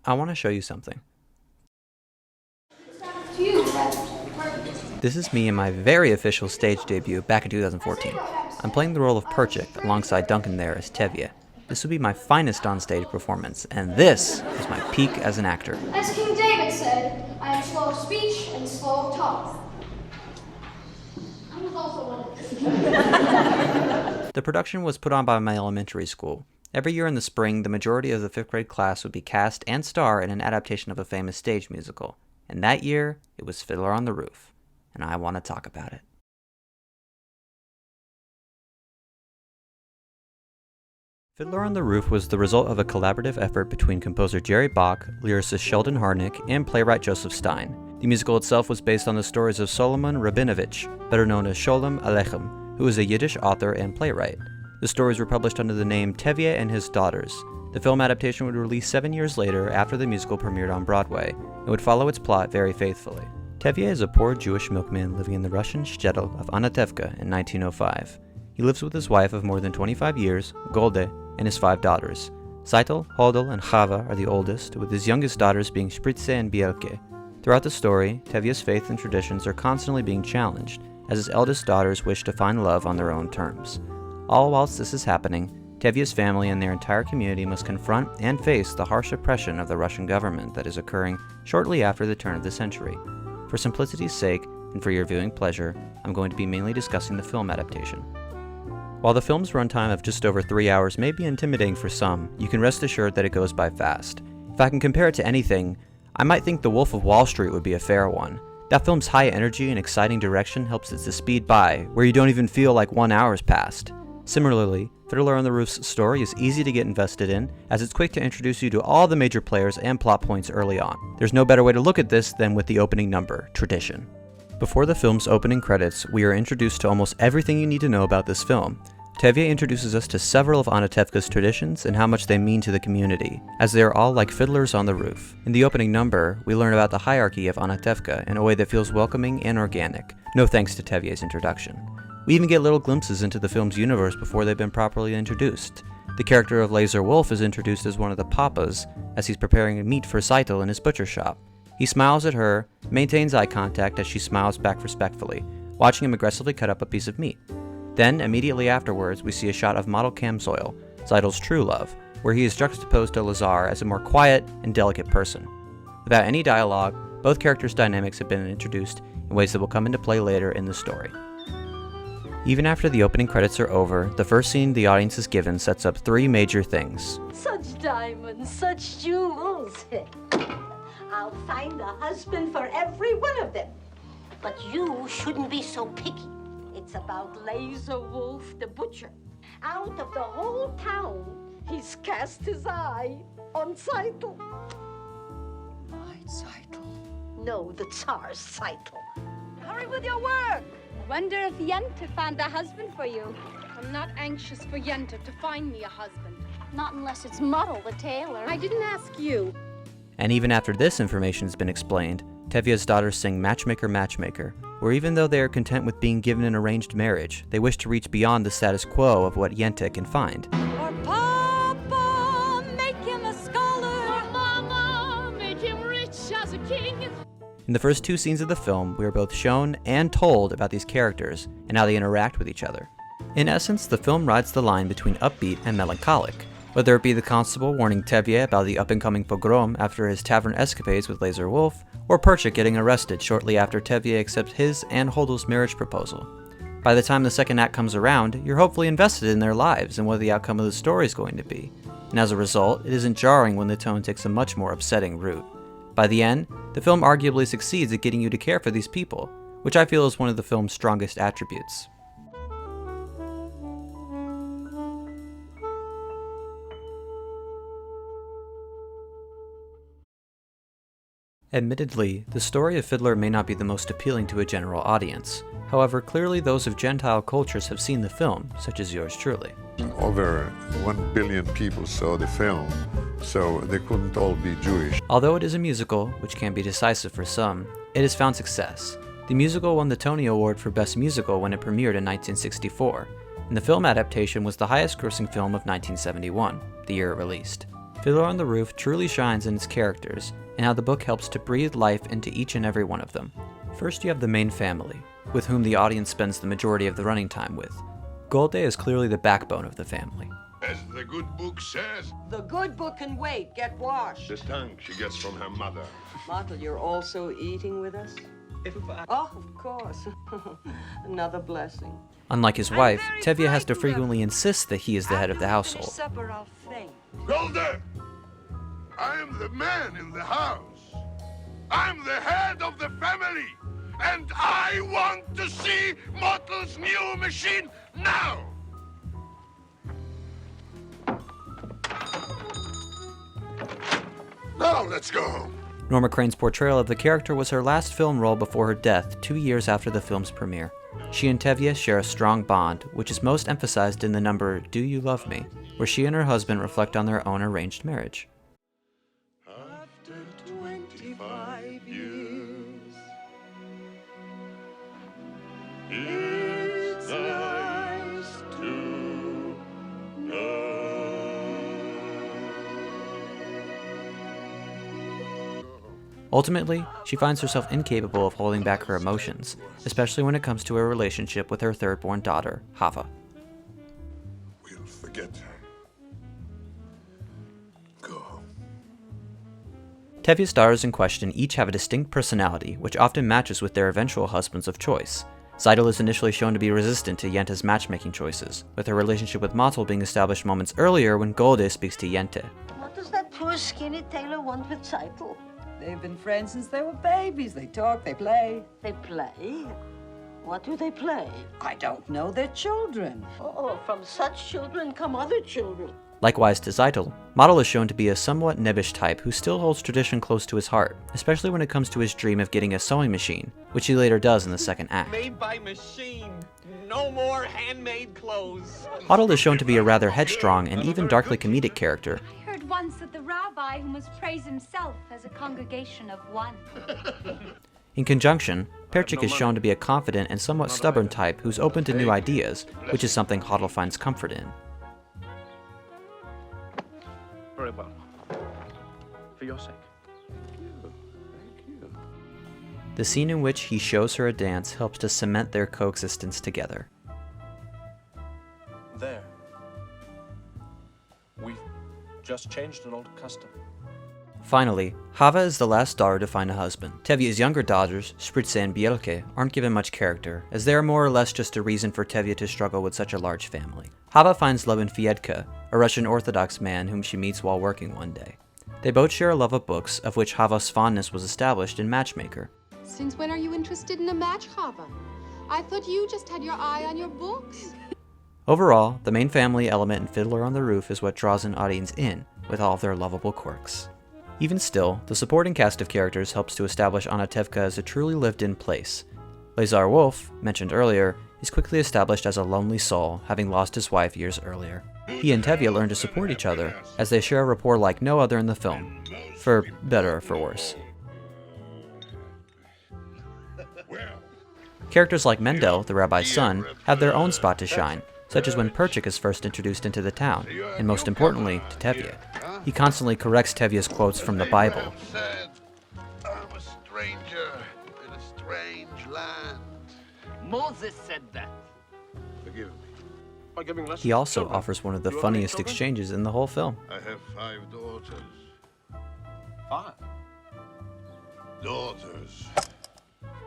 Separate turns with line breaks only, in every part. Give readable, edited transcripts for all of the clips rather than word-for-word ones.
I want to show you something. This is me in my very official stage debut back in 2014. I'm playing the role of Perchik alongside Duncan there as Tevye. This would be my finest onstage performance, and this is my peak as an actor.
As King David said, I am slow of speech and slow of tongue. I was also one of
The production was put on by my elementary school. Every year in the spring, the majority of the 5th grade class would be cast and star in an adaptation of a famous stage musical. And that year, it was Fiddler on the Roof. And I want to talk about it. Fiddler on the Roof was the result of a collaborative effort between composer Jerry Bach, lyricist Sheldon Harnick, and playwright Joseph Stein. The musical itself was based on the stories of Solomon Rabinovich, better known as Sholem Aleichem, who is a Yiddish author and playwright. The stories were published under the name Tevye and His Daughters. The film adaptation would release 7 years later after the musical premiered on Broadway, and would follow its plot very faithfully. Tevye is a poor Jewish milkman living in the Russian shtetl of Anatevka in 1905. He lives with his wife of more than 25 years, Golde, and his 5 daughters. Seitel, Hodel, and Chava are the oldest, with his youngest daughters being Spritze and Bielke. Throughout the story, Tevye's faith and traditions are constantly being challenged, as his eldest daughters wish to find love on their own terms. All whilst this is happening, Tevye's family and their entire community must confront and face the harsh oppression of the Russian government that is occurring shortly after the turn of the century. For simplicity's sake, and for your viewing pleasure, I'm going to be mainly discussing the film adaptation. While the film's runtime of just over 3 hours may be intimidating for some, you can rest assured that it goes by fast. If I can compare it to anything, I might think The Wolf of Wall Street would be a fair one. That film's high energy and exciting direction helps it to speed by, where you don't even feel like 1 hour's passed. Similarly, Fiddler on the Roof's story is easy to get invested in, as it's quick to introduce you to all the major players and plot points early on. There's no better way to look at this than with the opening number, Tradition. Before the film's opening credits, we are introduced to almost everything you need to know about this film. Tevye introduces us to several of Anatevka's traditions and how much they mean to the community, as they are all like fiddlers on the roof. In the opening number, we learn about the hierarchy of Anatevka in a way that feels welcoming and organic, no thanks to Tevye's introduction. We even get little glimpses into the film's universe before they've been properly introduced. The character of Laser Wolf is introduced as one of the papas, as he's preparing meat for Seitel in his butcher shop. He smiles at her, maintains eye contact as she smiles back respectfully, watching him aggressively cut up a piece of meat. Then, immediately afterwards, we see a shot of model Camsoil, Seitel's true love, where he is juxtaposed to Lazar as a more quiet and delicate person. Without any dialogue, both characters' dynamics have been introduced in ways that will come into play later in the story. Even after the opening credits are over, the first scene the audience is given sets up 3 major things.
Such diamonds, such jewels. I'll find a husband for every one of them. But you shouldn't be so picky. It's about Laser Wolf the butcher. Out of the whole town, he's cast his eye on Seitel.
My Seitel.
No, the Tsar's Seitel.
Hurry with your work. I wonder if Yenta found a husband for you.
I'm not anxious for Yenta to find me a husband.
Not unless it's Muddle the tailor.
I didn't ask you.
And even after this information has been explained, Tevye's daughters sing Matchmaker, Matchmaker, where even though they are content with being given an arranged marriage, they wish to reach beyond the status quo of what Yenta can find.
Or Papa, make him a scholar.
Or Mama, make him rich as a king.
In the first 2 scenes of the film, we are both shown and told about these characters and how they interact with each other. In essence, the film rides the line between upbeat and melancholic, whether it be the constable warning Tevye about the up-and-coming pogrom after his tavern escapades with Laser Wolf, or Perchik getting arrested shortly after Tevye accepts his and Hodel's marriage proposal. By the time the second act comes around, you're hopefully invested in their lives and what the outcome of the story is going to be, and as a result, it isn't jarring when the tone takes a much more upsetting route. By the end, the film arguably succeeds at getting you to care for these people, which I feel is one of the film's strongest attributes. Admittedly, the story of Fiddler may not be the most appealing to a general audience. However, clearly those of Gentile cultures have seen the film, such as yours truly.
Over 1 billion people saw the film, so they couldn't all be Jewish.
Although it is a musical, which can be decisive for some, it has found success. The musical won the Tony Award for Best Musical when it premiered in 1964, and the film adaptation was the highest-grossing film of 1971, the year it released. Fiddler on the Roof truly shines in its characters, and how the book helps to breathe life into each and every one of them. First you have the main family, with whom the audience spends the majority of the running time with. Golde is clearly the backbone of the family.
As the good book says,
The good book can wait. Get washed.
the tongue she gets from her mother.
Martel, you're also eating with us? Oh, of course. Another blessing.
Unlike his wife, Tevye has to frequently insist that he is the head of the household.
Supper, I'll faint.
Golde! I am the man in the house. I'm the head of the family. And I want to see Martel's new machine now! Now let's go home.
Norma Crane's portrayal of the character was her last film role before her death 2 years after the film's premiere. She and Tevye share a strong bond, which is most emphasized in the number Do You Love Me, where she and her husband reflect on their own arranged marriage.
After 25 years, it's nice to know.
Ultimately, she finds herself incapable of holding back her emotions, especially when it comes to her relationship with her third-born daughter, Hava.
We'll forget her. Go home.
Tevye's daughters in question each have a distinct personality, which often matches with their eventual husbands of choice. Seidel is initially shown to be resistant to Yente's matchmaking choices, with her relationship with Martel being established moments earlier when Golde speaks to Yente.
What does that poor skinny tailor want with Seidel?
They've been friends since they were babies. They talk, they play.
They play? What do they play?
I don't know. They're children.
Oh, from such children come other children.
Likewise to Seidel, Martel is shown to be a somewhat nebbish type who still holds tradition close to his heart, especially when it comes to his dream of getting a sewing machine, which he later does in the second act.
Made by machine. No more handmade clothes.
Martel is shown to be a rather headstrong and even darkly comedic character.
I heard once that the rabbi who must praise himself has a congregation of one.
In conjunction, Perchik is shown to be a confident and somewhat stubborn type who's open to new ideas, which is something Hodel finds comfort in.
Very well. For your sake.
The scene in which he shows her a dance helps to cement their coexistence together.
There. We've just changed an old custom.
Finally, Hava is the last daughter to find a husband. Tevye's younger daughters, Spritze and Bielke, aren't given much character, as they are more or less just a reason for Tevye to struggle with such a large family. Hava finds love in Fiedka, a Russian Orthodox man whom she meets while working one day. They both share a love of books, of which Hava's fondness was established in Matchmaker.
Since when are you interested in a match, Hava? I thought you just had your eye on your books.
Overall, the main family element in Fiddler on the Roof is what draws an audience in, with all of their lovable quirks. Even still, the supporting cast of characters helps to establish Anatevka as a truly lived-in place. Lazar Wolf, mentioned earlier, is quickly established as a lonely soul, having lost his wife years earlier. He and Tevye learn to support each other, as they share a rapport like no other in the film, for better or for worse. Characters like Mendel, the rabbi's son, have their own spot to shine, such as when Perchik is first introduced into the town, and most importantly, to Tevye. He constantly corrects Tevye's quotes from the Bible.
I'm a stranger in a strange land.
Moses said that.
Forgive me.
By giving lessons
He
to
also
children.
offers one of the
You have any
funniest
children?
exchanges in the whole film.
I have 5 daughters.
5.
Daughters.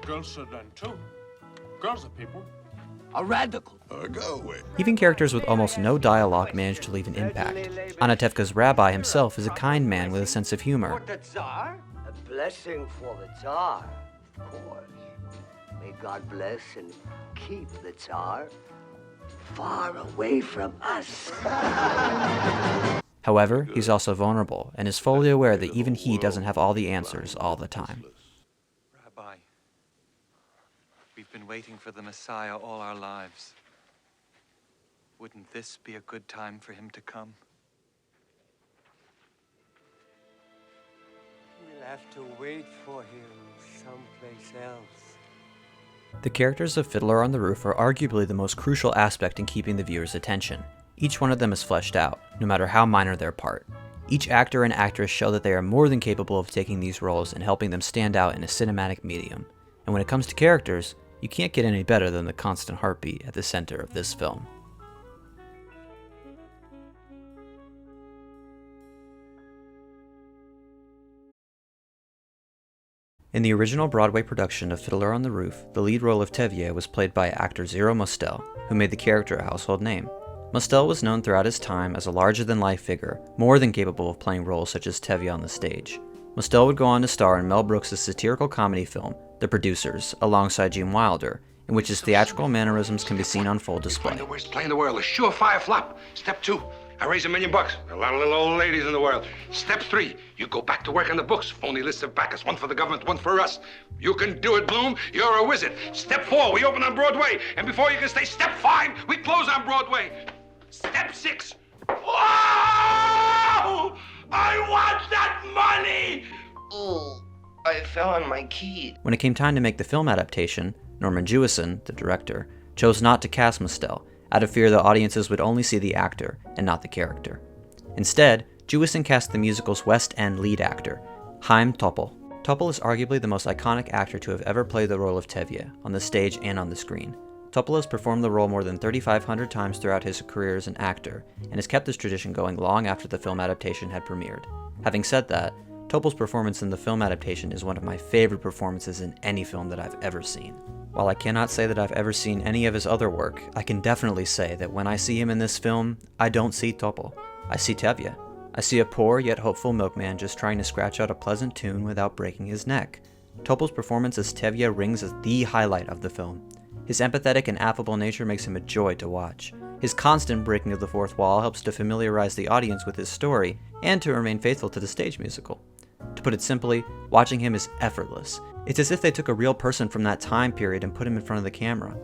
Girls should learn too. Girls are people.
A radical.
Go away.
Even characters with almost no dialogue manage to leave an impact. Anatevka's rabbi himself is a kind man with a sense of humor.
The Tsar? A blessing for the Tsar, of course. May God bless and keep the Tsar far away from us.
However, he's also vulnerable, and is fully aware that even he doesn't have all the answers all the time.
Rabbi, we've been waiting for the Messiah all our lives. Wouldn't this be a good time for him to come?
We'll have to wait for him someplace else.
The characters of Fiddler on the Roof are arguably the most crucial aspect in keeping the viewer's attention. Each one of them is fleshed out, no matter how minor their part. Each actor and actress show that they are more than capable of taking these roles and helping them stand out in a cinematic medium. And when it comes to characters, you can't get any better than the constant heartbeat at the center of this film. In the original Broadway production of Fiddler on the Roof, the lead role of Tevye was played by actor Zero Mostel, who made the character a household name. Mostel was known throughout his time as a larger-than-life figure, more than capable of playing roles such as Tevye on the stage. Mostel would go on to star in Mel Brooks' satirical comedy film, The Producers, alongside Gene Wilder, in which his theatrical mannerisms can be seen on full display.
The worst play in the world, a surefire flop. Step 2, I raise $1 million. A lot of little old ladies in the world. Step 3, you go back to work on the books. Only lists of backers, one for the government, one for us. You can do it, Bloom. You're a wizard. Step 4, we open on Broadway. And before you can stay, Step 5, we close on Broadway. Step 6, whoa! I want that money!
Oh, I fell on my key.
When it came time to make the film adaptation, Norman Jewison, the director, chose not to cast Mostel, out of fear that audiences would only see the actor and not the character. Instead, Jewison cast the musical's West End lead actor, Chaim Topol. Topol is arguably the most iconic actor to have ever played the role of Tevye, on the stage and on the screen. Topol has performed the role more than 3,500 times throughout his career as an actor, and has kept this tradition going long after the film adaptation had premiered. Having said that, Topol's performance in the film adaptation is one of my favorite performances in any film that I've ever seen. While I cannot say that I've ever seen any of his other work, I can definitely say that when I see him in this film, I don't see Topol. I see Tevye. I see a poor yet hopeful milkman just trying to scratch out a pleasant tune without breaking his neck. Topol's performance as Tevye rings as the highlight of the film. His empathetic and affable nature makes him a joy to watch. His constant breaking of the fourth wall helps to familiarize the audience with his story and to remain faithful to the stage musical. To put it simply, watching him is effortless. It's as if they took a real person from that time period and put him in front of the camera.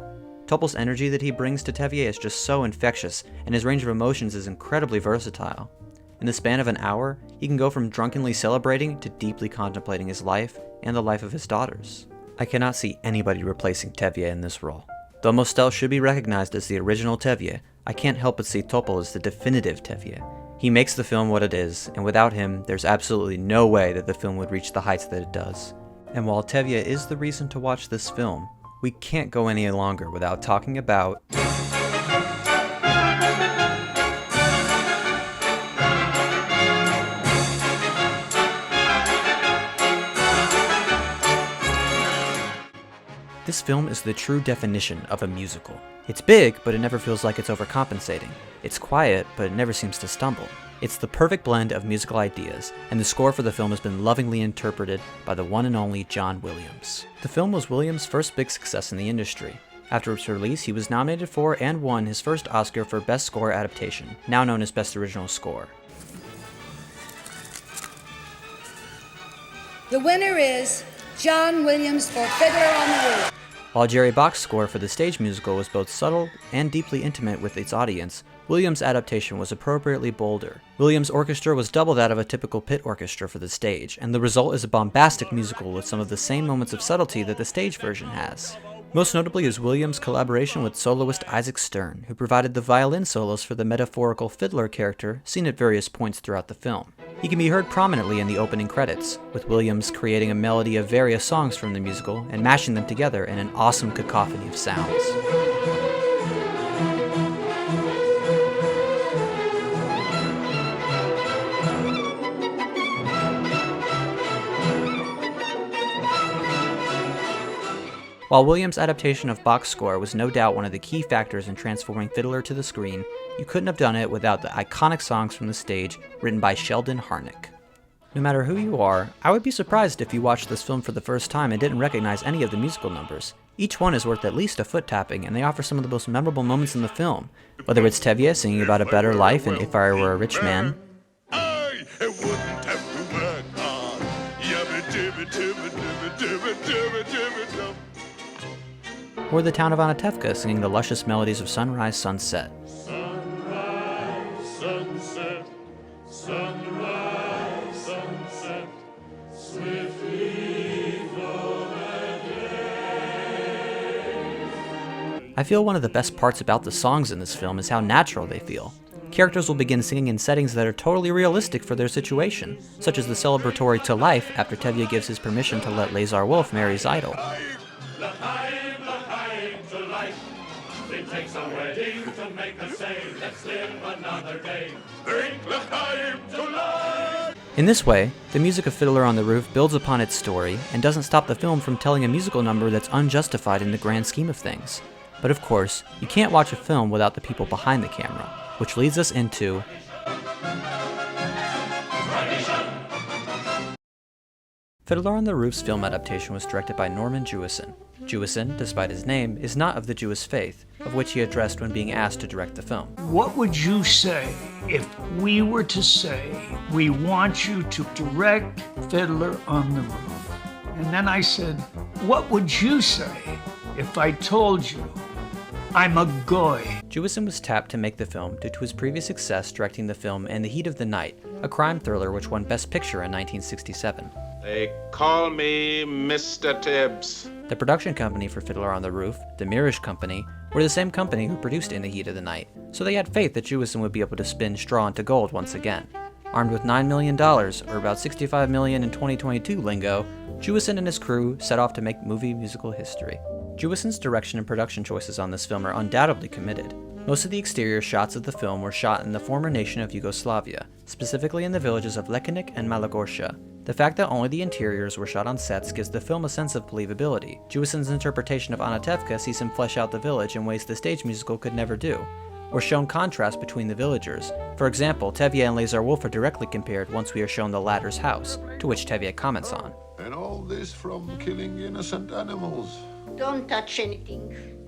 Topol's energy that he brings to Tevye is just so infectious, and his range of emotions is incredibly versatile. In the span of an hour, he can go from drunkenly celebrating to deeply contemplating his life and the life of his daughters. I cannot see anybody replacing Tevye in this role. Though Mostel should be recognized as the original Tevye, I can't help but see Topol as the definitive Tevye. He makes the film what it is, and without him, there's absolutely no way that the film would reach the heights that it does. And while Tevye is the reason to watch this film, we can't go any longer without talking about This film is the true definition of a musical. It's big, but it never feels like it's overcompensating. It's quiet, but it never seems to stumble. It's the perfect blend of musical ideas, and the score for the film has been lovingly interpreted by the one and only John Williams. The film was Williams' first big success in the industry. After its release, he was nominated for and won his first Oscar for Best Score Adaptation, now known as Best Original Score.
The winner is John Williams for Fiddler on the Roof.
While Jerry Bach's score for the stage musical was both subtle and deeply intimate with its audience, Williams' adaptation was appropriately bolder. Williams' orchestra was double that of a typical pit orchestra for the stage, and the result is a bombastic musical with some of the same moments of subtlety that the stage version has. Most notably is Williams' collaboration with soloist Isaac Stern, who provided the violin solos for the metaphorical Fiddler character seen at various points throughout the film. He can be heard prominently in the opening credits, with Williams creating a melody of various songs from the musical and mashing them together in an awesome cacophony of sounds. While Williams' adaptation of Bach's score was no doubt one of the key factors in transforming Fiddler to the screen, you couldn't have done it without the iconic songs from the stage written by Sheldon Harnick. No matter who you are, I would be surprised if you watched this film for the first time and didn't recognize any of the musical numbers. Each one is worth at least a foot tapping, and they offer some of the most memorable moments in the film, whether it's Tevye singing about a better life and If I Were a Rich Man,
I wouldn't have to work hard. Yabba dibba dibba dibba dibba dibba dibba dibba.
or the town of Anatevka singing the luscious melodies of Sunrise, Sunset.
Sunrise, sunset, sunrise, sunset, swiftly flow the days.
I feel one of the best parts about the songs in this film is how natural they feel. characters will begin singing in settings that are totally realistic for their situation, such as the celebratory To Life after Tevye gives his permission to let Lazar Wolf marry his idol.
It takes a wedding to make us say, let's live another day.
In this way, the music of Fiddler on the Roof builds upon its story and doesn't stop the film from telling a musical number that's unjustified in the grand scheme of things. But of course, you can't watch a film without the people behind the camera, which leads us into Fiddler on the Roof's film adaptation was directed by Norman Jewison. Jewison, despite his name, is not of the Jewish faith, of which he addressed when being asked to direct the film.
What would you say if we were to say, we want you to direct Fiddler on the Roof? And then I said, what would you say if I told you I'm a goy?
Jewison was tapped to make the film due to his previous success directing the film In the Heat of the Night, a crime thriller which won Best Picture in 1967.
They call me Mr. Tibbs.
The production company for Fiddler on the Roof, the Mirish Company, were the same company who produced In the Heat of the Night, so they had faith that Jewison would be able to spin straw into gold once again. Armed with $9 million, or about $65 million in 2022 lingo, Jewison and his crew set off to make movie musical history. Jewison's direction and production choices on this film are undoubtedly committed. Most of the exterior shots of the film were shot in the former nation of Yugoslavia, specifically in the villages of Lekenik and Malogorsha. The fact that only the interiors were shot on sets gives the film a sense of believability. Jewison's interpretation of Anatevka sees him flesh out the village in ways the stage musical could never do, or shown contrast between the villagers. For example, Tevye and Lazar Wolf are directly compared once we are shown the latter's house, to which Tevye comments on.
And all this from killing innocent animals.
Don't touch anything.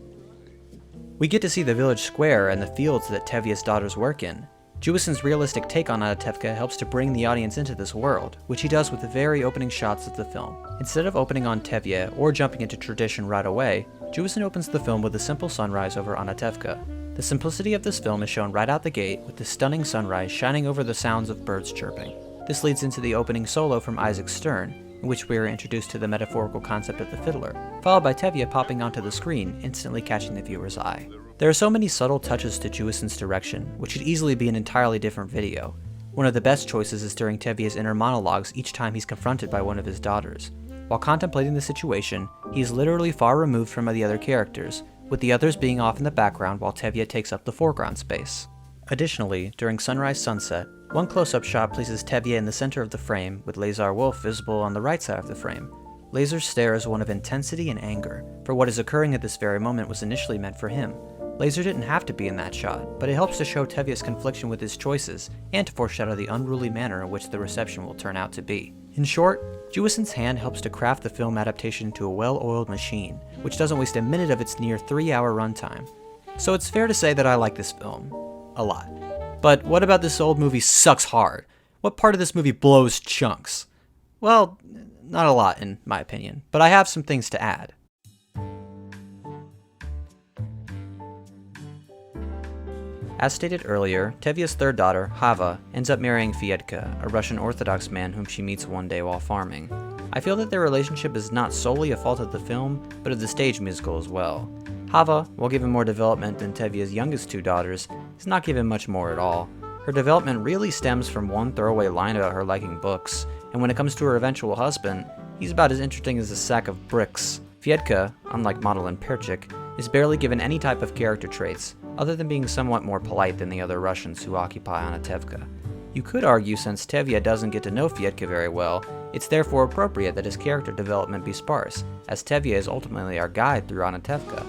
We get to see the village square and the fields that Tevye's daughters work in. Jewison's realistic take on Anatevka helps to bring the audience into this world, which he does with the very opening shots of the film. Instead of opening on Tevye or jumping into tradition right away, Jewison opens the film with a simple sunrise over Anatevka. The simplicity of this film is shown right out the gate with the stunning sunrise shining over the sounds of birds chirping. This leads into the opening solo from Isaac Stern, in which we are introduced to the metaphorical concept of the fiddler, followed by Tevye popping onto the screen, instantly catching the viewer's eye. There are so many subtle touches to Jewison's direction, which should easily be an entirely different video. One of the best choices is during Tevye's inner monologues each time he's confronted by one of his daughters. While contemplating the situation, he is literally far removed from the other characters, with the others being off in the background while Tevye takes up the foreground space. Additionally, during sunrise sunset, one close-up shot places Tevye in the center of the frame, with Lazar Wolf visible on the right side of the frame. Lazar's stare is one of intensity and anger, for what is occurring at this very moment was initially meant for him. Lazar didn't have to be in that shot, but it helps to show Tevye's confliction with his choices, and to foreshadow the unruly manner in which the reception will turn out to be. In short, Jewison's hand helps to craft the film adaptation to a well-oiled machine, which doesn't waste a minute of its near 3-hour runtime. So it's fair to say that I like this film. A lot. But what about this old movie sucks hard? What part of this movie blows chunks? Well, not a lot in my opinion, but I have some things to add. As stated earlier, Tevye's third daughter, Hava, ends up marrying Fiedka, a Russian Orthodox man whom she meets one day while farming. I feel that their relationship is not solely a fault of the film, but of the stage musical as well. Hava, while given more development than Tevye's youngest two daughters, is not given much more at all. Her development really stems from one throwaway line about her liking books, and when it comes to her eventual husband, he's about as interesting as a sack of bricks. Fiedka, unlike Madeline Perchik, is barely given any type of character traits, other than being somewhat more polite than the other Russians who occupy Anatevka. You could argue since Tevye doesn't get to know Fiedka very well, it's therefore appropriate that his character development be sparse, as Tevye is ultimately our guide through Anatevka.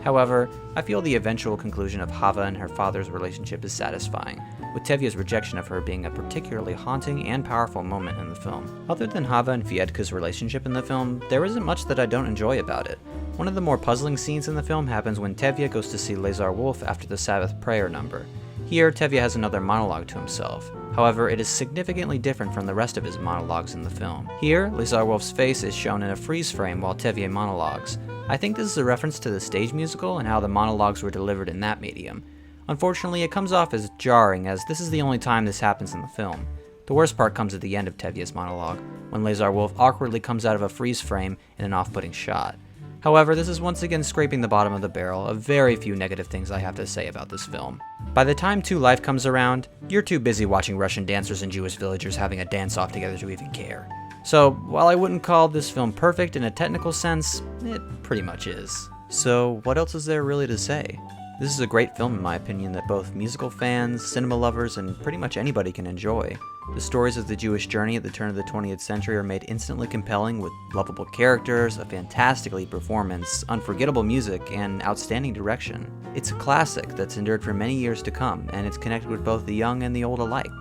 However, I feel the eventual conclusion of Hava and her father's relationship is satisfying, with Tevye's rejection of her being a particularly haunting and powerful moment in the film. Other than Hava and Fiedka's relationship in the film, there isn't much that I don't enjoy about it. One of the more puzzling scenes in the film happens when Tevye goes to see Lazar Wolf after the Sabbath prayer number. Here, Tevye has another monologue to himself. However, it is significantly different from the rest of his monologues in the film. Here, Lazar Wolf's face is shown in a freeze frame while Tevye monologues. I think this is a reference to the stage musical and how the monologues were delivered in that medium. Unfortunately, it comes off as jarring, as this is the only time this happens in the film. The worst part comes at the end of Tevye's monologue, when Lazar Wolf awkwardly comes out of a freeze frame in an off-putting shot. However, this is once again scraping the bottom of the barrel of very few negative things I have to say about this film. By the time 2 Life comes around, you're too busy watching Russian dancers and Jewish villagers having a dance-off together to even care. So, while I wouldn't call this film perfect in a technical sense, it pretty much is. So, what else is there really to say? This is a great film in my opinion that both musical fans, cinema lovers, and pretty much anybody can enjoy. The stories of the Jewish journey at the turn of the 20th century are made instantly compelling with lovable characters, a fantastic lead performance, unforgettable music, and outstanding direction. It's a classic that's endured for many years to come, and it's connected with both the young and the old alike.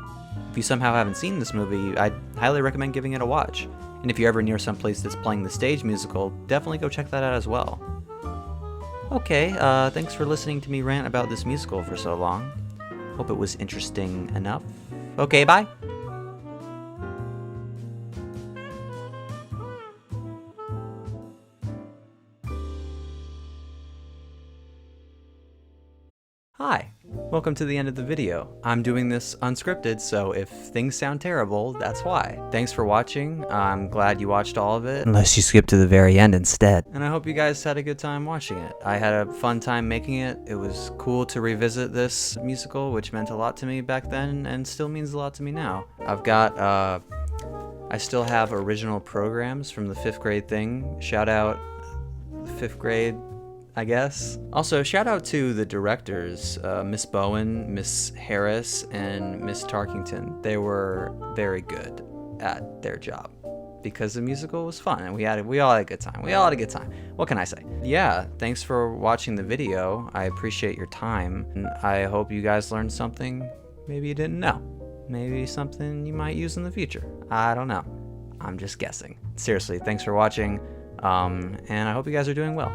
If you somehow haven't seen this movie, I'd highly recommend giving it a watch. And if you're ever near some place that's playing the stage musical, definitely go check that out as well. Okay, thanks for listening to me rant about this musical for so long. Hope it was interesting enough. Okay, bye! Hi, welcome to the end of the video. I'm doing this unscripted, so if things sound terrible, that's why. Thanks for watching. I'm glad you watched all of it, unless you skipped to the very end instead. And I hope you guys had a good time watching it. I had a fun time making it. It was cool to revisit this musical, which meant a lot to me back then and still means a lot to me now. I still have original programs from the 5th grade thing. Shout out 5th grade, I guess. Also, shout out to the directors, Miss Bowen, Miss Harris, and Miss Tarkington. They were very good at their job because the musical was fun and we all had a good time. We all had a good time. What can I say? Yeah, thanks for watching the video. I appreciate your time and I hope you guys learned something maybe you didn't know. Maybe something you might use in the future. I don't know. I'm just guessing. Seriously, thanks for watching. And I hope you guys are doing well.